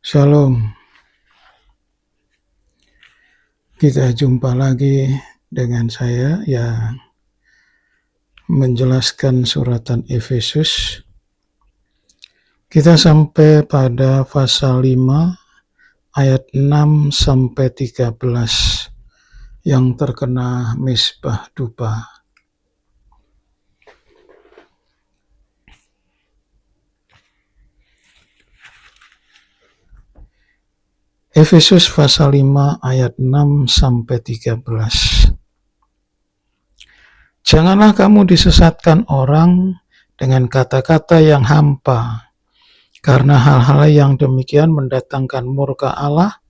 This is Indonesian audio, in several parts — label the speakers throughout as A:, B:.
A: Shalom, kita jumpa lagi dengan saya yang menjelaskan suratan Efesus. Kita sampai pada pasal 5 ayat 6 sampai 13 yang terkena misbah dupa. Efesus pasal 5 ayat 6 sampai 13. Janganlah kamu disesatkan orang dengan kata-kata yang hampa, karena hal-hal yang demikian mendatangkan murka Allah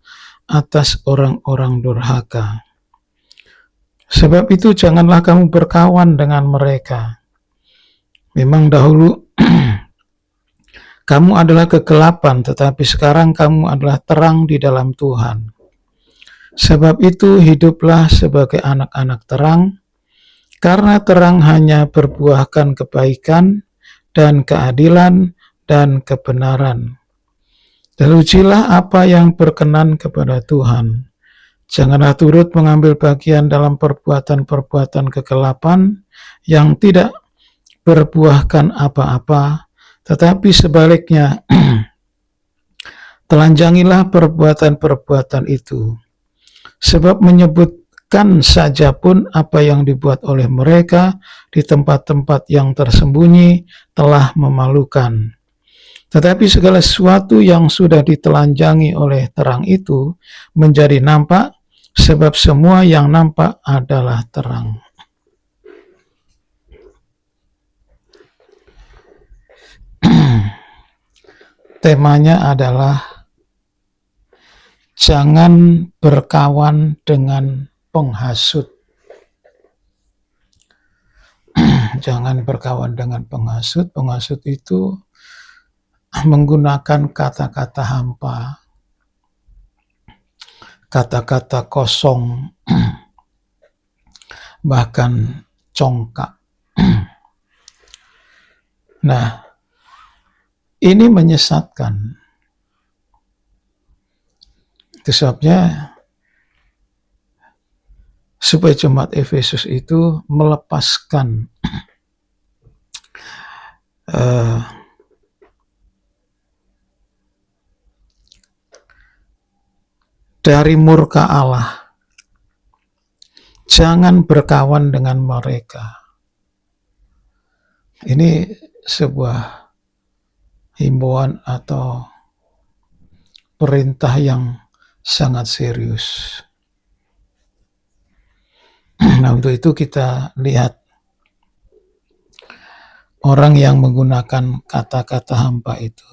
A: atas orang-orang durhaka. Sebab itu janganlah kamu berkawan dengan mereka. Memang dahulu kamu adalah kegelapan, tetapi sekarang kamu adalah terang di dalam Tuhan. Sebab itu hiduplah sebagai anak-anak terang, karena terang hanya berbuahkan kebaikan dan keadilan dan kebenaran. Terujilah apa yang berkenan kepada Tuhan. Janganlah turut mengambil bagian dalam perbuatan-perbuatan kegelapan yang tidak berbuahkan apa-apa, tetapi sebaliknya telanjangilah perbuatan-perbuatan itu. Sebab menyebutkan saja pun apa yang dibuat oleh mereka di tempat-tempat yang tersembunyi telah memalukan. Tetapi segala sesuatu yang sudah ditelanjangi oleh terang itu menjadi nampak, sebab semua yang nampak adalah terang. Temanya adalah jangan berkawan dengan penghasut. Jangan berkawan dengan penghasut. Penghasut itu menggunakan kata-kata hampa, kata-kata kosong, bahkan congkak. Nah, ini menyesatkan. Itu sebabnya supaya jemaat Efesus itu melepaskan dari murka Allah. Jangan berkawan dengan mereka. Ini sebuah himbauan atau perintah yang sangat serius. Nah, untuk itu kita lihat orang yang menggunakan kata-kata hampa itu.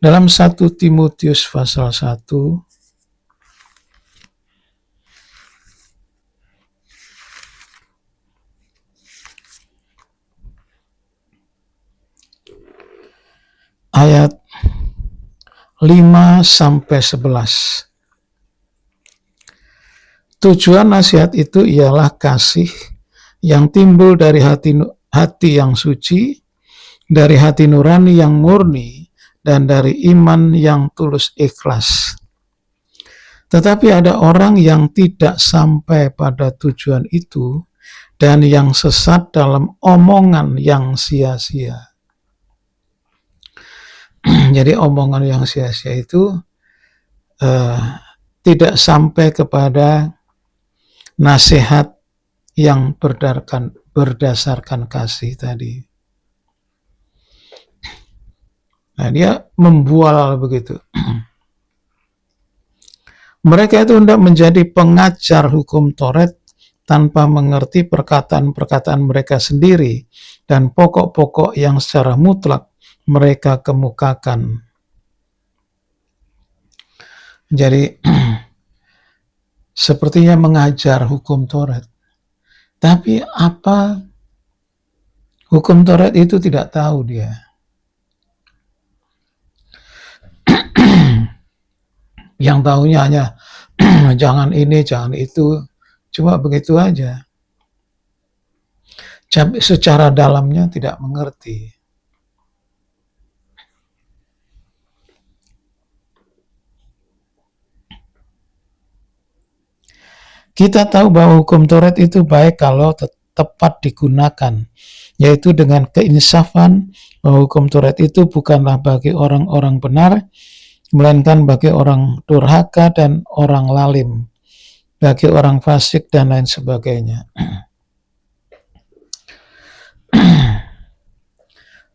A: Dalam 1 Timotius pasal 1 ayat 5 sampai 11. Tujuan nasihat itu ialah kasih yang timbul dari hati yang suci, dari hati nurani yang murni, dan dari iman yang tulus ikhlas. Tetapi ada orang yang tidak sampai pada tujuan itu dan yang sesat dalam omongan yang sia-sia. Jadi omongan yang sia-sia itu tidak sampai kepada nasihat yang berdasarkan kasih tadi. Nah, dia membual begitu. Mereka itu hendak menjadi pengajar hukum Taurat tanpa mengerti perkataan-perkataan mereka sendiri dan pokok-pokok yang secara mutlak mereka kemukakan. Jadi sepertinya mengajar hukum Taurat. Tapi apa hukum Taurat itu tidak tahu dia. Yang tahunya hanya jangan ini, jangan itu. Cuma begitu aja. Secara dalamnya tidak mengerti. Kita tahu bahwa hukum Taurat itu baik kalau tepat digunakan, yaitu dengan keinsafan bahwa hukum Taurat itu bukanlah bagi orang-orang benar, melainkan bagi orang durhaka dan orang lalim, bagi orang fasik dan lain sebagainya.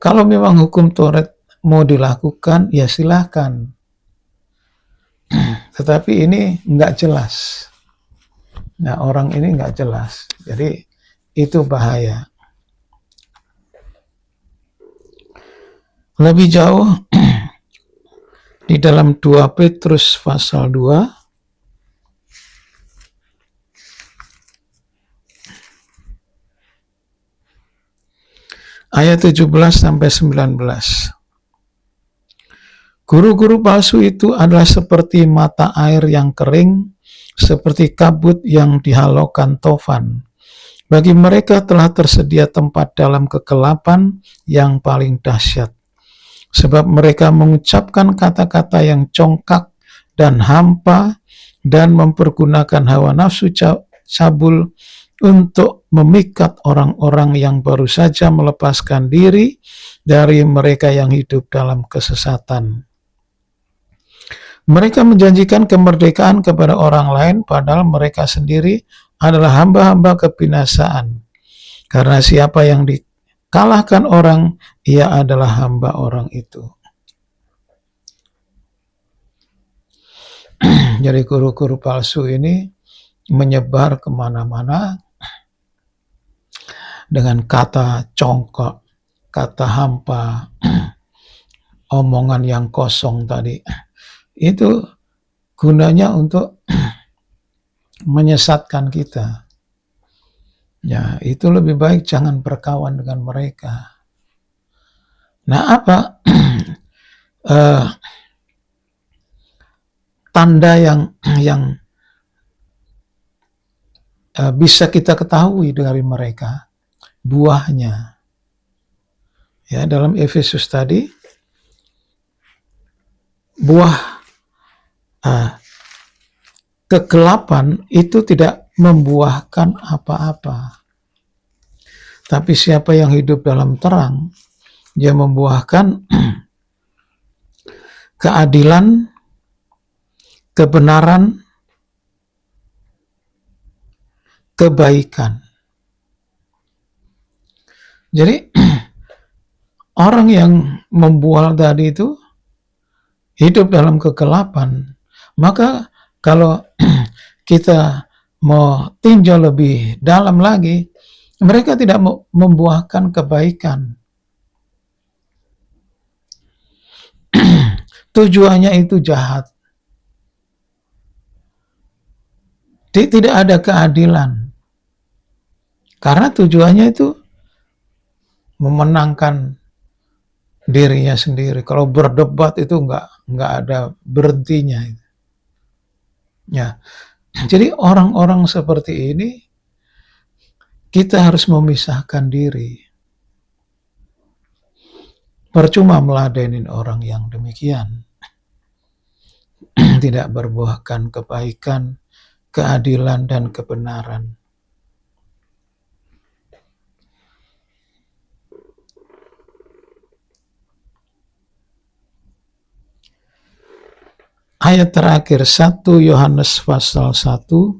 A: Kalau memang hukum Taurat mau dilakukan, ya silahkan. Tetapi ini nggak jelas. Nah, orang ini nggak jelas. Jadi itu bahaya. Lebih jauh, di dalam 2 Petrus pasal 2, ayat 17-19. Guru-guru palsu itu adalah seperti mata air yang kering, seperti kabut yang dihalaukan tofan. Bagi mereka telah tersedia tempat dalam kegelapan yang paling dahsyat. Sebab mereka mengucapkan kata-kata yang congkak dan hampa dan mempergunakan hawa nafsu cabul untuk memikat orang-orang yang baru saja melepaskan diri dari mereka yang hidup dalam kesesatan. Mereka menjanjikan kemerdekaan kepada orang lain, padahal mereka sendiri adalah hamba-hamba kebinasaan. Karena siapa yang dikalahkan orang, ia adalah hamba orang itu. Jadi guru-guru palsu ini menyebar kemana-mana dengan kata congkak, kata hampa, omongan yang kosong tadi. Itu gunanya untuk menyesatkan kita. Ya, itu lebih baik jangan berkawan dengan mereka. Nah, apa tanda yang bisa kita ketahui dari mereka? Buahnya. Ya, dalam Efesus tadi, buah kegelapan itu tidak membuahkan apa-apa. Tapi siapa yang hidup dalam terang, dia membuahkan keadilan, kebenaran, kebaikan. Jadi orang yang membual tadi itu hidup dalam kegelapan, maka kalau kita mau tinjau lebih dalam lagi, mereka tidak membuahkan kebaikan. Tujuannya itu jahat. Tidak ada keadilan. Karena tujuannya itu memenangkan dirinya sendiri. Kalau berdebat itu nggak ada berhentinya. Ya, jadi orang-orang seperti ini kita harus memisahkan diri. Percuma meladenin orang yang demikian. Tidak berbuahkan kebaikan, keadilan, dan kebenaran. Ayat terakhir 1 Yohanes pasal 1,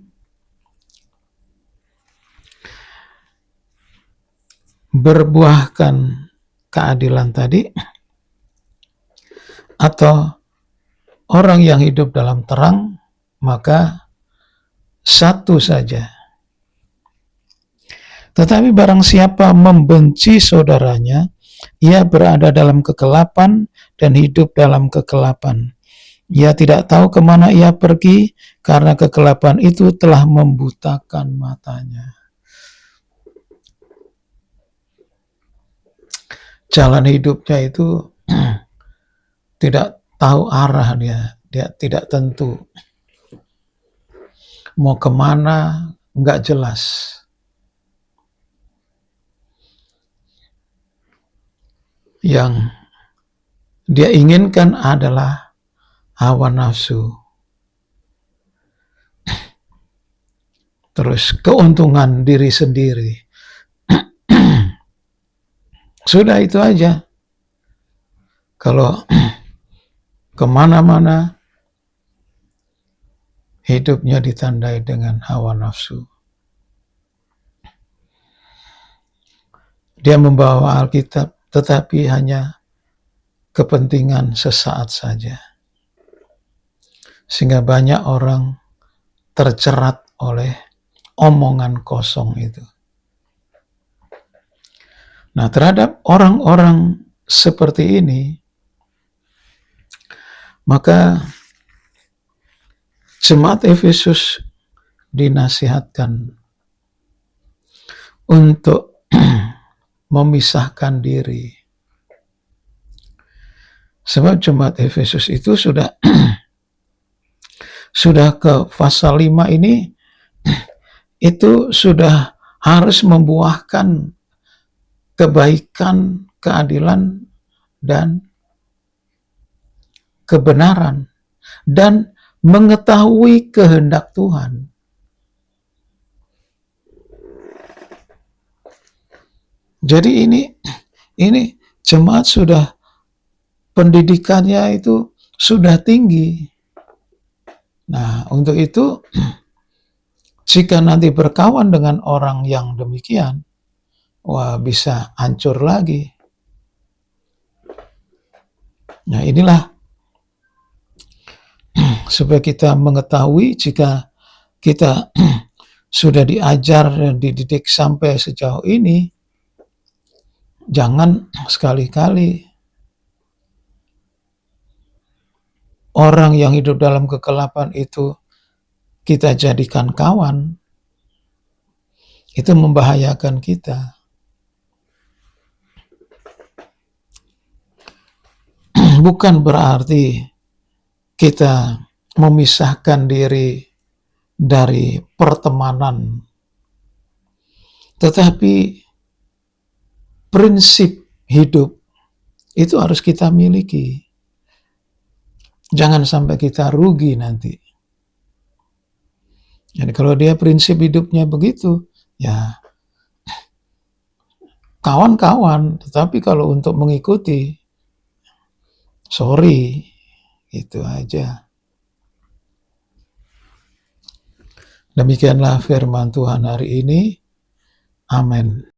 A: berbuahkan keadilan tadi, atau orang yang hidup dalam terang, maka satu saja. Tetapi barang siapa membenci saudaranya, ia berada dalam kegelapan dan hidup dalam kegelapan. Ia tidak tahu kemana ia pergi, karena kegelapan itu telah membutakan matanya. Jalan hidupnya itu tidak tahu arah dia tidak tentu. Mau kemana, nggak jelas. Yang dia inginkan adalah hawa nafsu. terus keuntungan diri sendiri. Sudah itu aja. Kalau kemana-mana hidupnya ditandai dengan hawa nafsu. Dia membawa Alkitab, tetapi hanya kepentingan sesaat saja. Sehingga banyak orang terjerat oleh omongan kosong itu. Nah, terhadap orang-orang seperti ini, maka jemaat Efesus dinasihatkan untuk memisahkan diri. Sebab jemaat Efesus itu sudah ke pasal 5 ini, itu sudah harus membuahkan kebaikan, keadilan, dan kebenaran, dan mengetahui kehendak Tuhan. Jadi ini jemaat sudah pendidikannya itu sudah tinggi. Nah, untuk itu jika nanti berkawan dengan orang yang demikian, wah, bisa hancur lagi. Nah, inilah supaya kita mengetahui jika kita sudah diajar dan dididik sampai sejauh ini, jangan sekali-kali orang yang hidup dalam kegelapan itu kita jadikan kawan. Itu membahayakan kita. Bukan berarti kita memisahkan diri dari pertemanan, tetapi prinsip hidup itu harus kita miliki. Jangan sampai kita rugi nanti. Jadi kalau dia prinsip hidupnya begitu, ya kawan-kawan, tetapi kalau untuk mengikuti, sorry, itu aja. Demikianlah firman Tuhan hari ini. Amin.